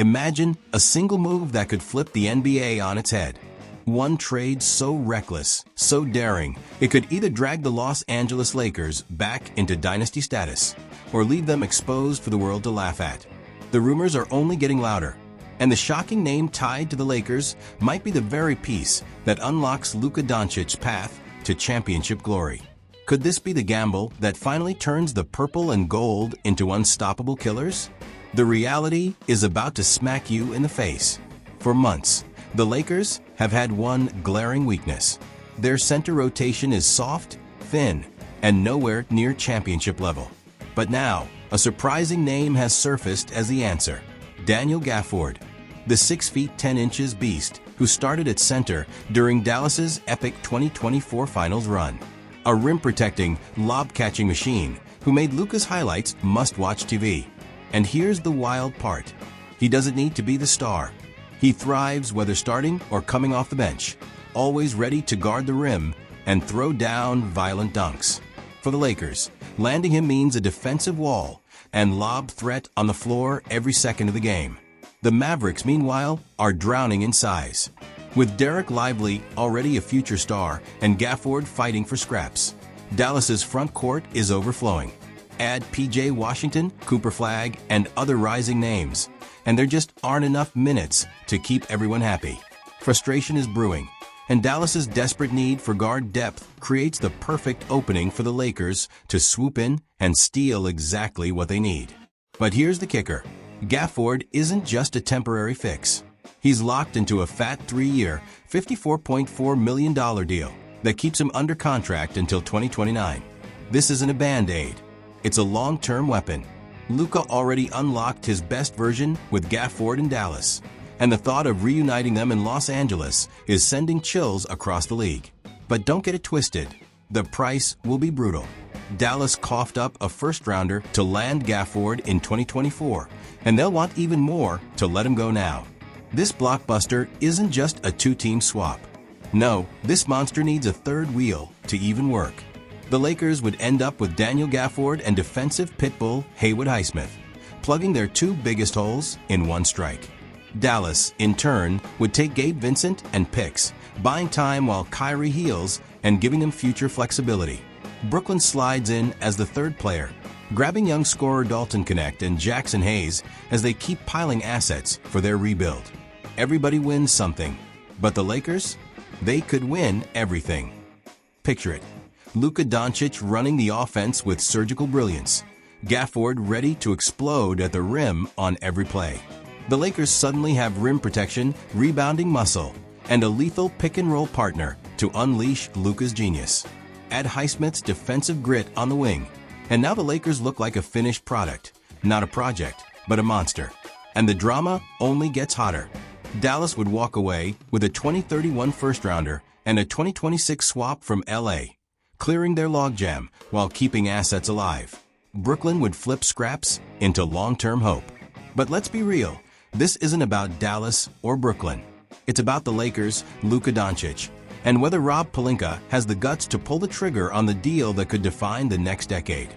Imagine a single move that could flip the NBA on its head. One trade so reckless, so daring, it could either drag the Los Angeles Lakers back into dynasty status or leave them exposed for the world to laugh at. The rumors are only getting louder, and the shocking name tied to the Lakers might be the very piece that unlocks Luka Doncic's path to championship glory. Could this be the gamble that finally turns the purple and gold into unstoppable killers? The reality is about to smack you in the face. For months, the Lakers have had one glaring weakness. Their center rotation is soft, thin, and nowhere near championship level. But now, a surprising name has surfaced as the answer: Daniel Gafford, the 6 feet 10 inches beast who started at center during Dallas's epic 2024 Finals run. A rim-protecting, lob-catching machine who made Luka's highlights must-watch TV. And here's the wild part: he doesn't need to be the star. He thrives whether starting or coming off the bench, always ready to guard the rim and throw down violent dunks. For the Lakers, landing him means a defensive wall and lob threat on the floor every second of the game. The Mavericks, meanwhile, are drowning in size. With Derek Lively already a future star and Gafford fighting for scraps, Dallas's front court is overflowing. Add P.J. Washington, Cooper Flagg, and other rising names, and there just aren't enough minutes to keep everyone happy. Frustration is brewing, and Dallas's desperate need for guard depth creates the perfect opening for the Lakers to swoop in and steal exactly what they need. But here's the kicker: Gafford isn't just a temporary fix. He's locked into a fat 3-year, $54.4 million deal that keeps him under contract until 2029. This isn't a band-aid. It's a long-term weapon. Luka already unlocked his best version with Gafford in Dallas, and the thought of reuniting them in Los Angeles is sending chills across the league. But don't get it twisted. The price will be brutal. Dallas coughed up a first-rounder to land Gafford in 2024, and they'll want even more to let him go now. This blockbuster isn't just a two-team swap. No, this monster needs a third wheel to even work. The Lakers would end up with Daniel Gafford and defensive pitbull Haywood Highsmith, plugging their two biggest holes in one strike. Dallas, in turn, would take Gabe Vincent and picks, buying time while Kyrie heals and giving them future flexibility. Brooklyn slides in as the third player, grabbing young scorer Dalton Knecht and Jackson Hayes as they keep piling assets for their rebuild. Everybody wins something, but the Lakers? They could win everything. Picture it: Luka Doncic running the offense with surgical brilliance, Gafford ready to explode at the rim on every play. The Lakers suddenly have rim protection, rebounding muscle, and a lethal pick-and-roll partner to unleash Luka's genius. Add Highsmith's defensive grit on the wing, and now the Lakers look like a finished product, not a project, but a monster. And the drama only gets hotter. Dallas would walk away with a 2031 first-rounder and a 2026 swap from LA, clearing their logjam while keeping assets alive. Brooklyn would flip scraps into long-term hope. But let's be real, this isn't about Dallas or Brooklyn. It's about the Lakers, Luka Doncic, and whether Rob Pelinka has the guts to pull the trigger on the deal that could define the next decade.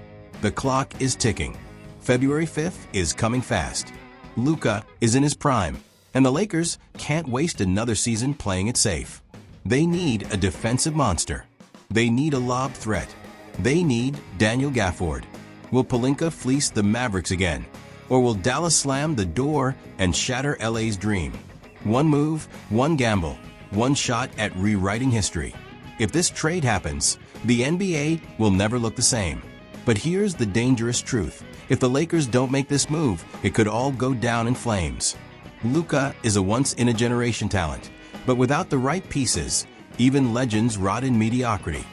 The clock is ticking. February 5th is coming fast. Luka is in his prime, and the Lakers can't waste another season playing it safe. They need a defensive monster. They need a lob threat. They need Daniel Gafford. Will Pelinka fleece the Mavericks again? Or will Dallas slam the door and shatter LA's dream? One move, one gamble, one shot at rewriting history. If this trade happens, the NBA will never look the same. But here's the dangerous truth: if the Lakers don't make this move, it could all go down in flames. Luka is a once-in-a-generation talent, but without the right pieces, even legends rot in mediocrity.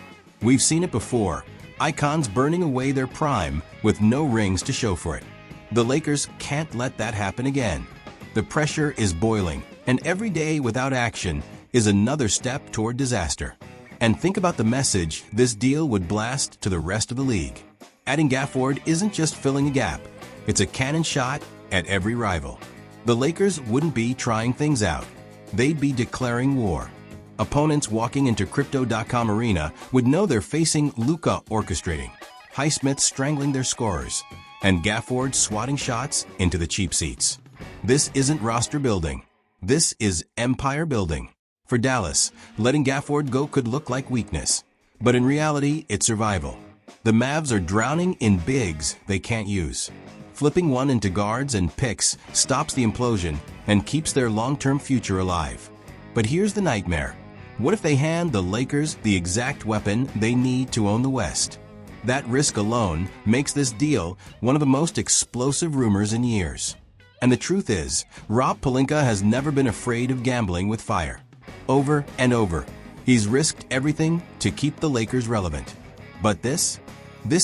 We've seen it before: icons burning away their prime with no rings to show for it. The Lakers can't let that happen again. The pressure is boiling, and every day without action is another step toward disaster. And think about the message this deal would blast to the rest of the league. Adding Gafford isn't just filling a gap, it's a cannon shot at every rival. The Lakers wouldn't be trying things out. They'd be declaring war. Opponents walking into Crypto.com Arena would know they're facing Luka orchestrating, Highsmith strangling their scorers, and Gafford swatting shots into the cheap seats. This isn't roster building. This is empire building. For Dallas, letting Gafford go could look like weakness, but in reality, it's survival. The Mavs are drowning in bigs they can't use. Flipping one into guards and picks stops the implosion and keeps their long-term future alive. But here's the nightmare. What if they hand the Lakers the exact weapon they need to own the West? That risk alone makes this deal one of the most explosive rumors in years. And the truth is, Rob Pelinka has never been afraid of gambling with fire. Over and over, he's risked everything to keep the Lakers relevant. But this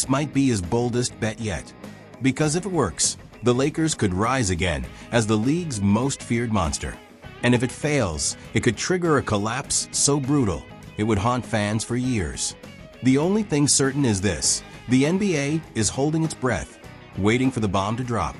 might be his boldest bet yet. Because if it works, the Lakers could rise again as the league's most feared monster. And if it fails, it could trigger a collapse so brutal, it would haunt fans for years. The only thing certain is this: the NBA is holding its breath, waiting for the bomb to drop.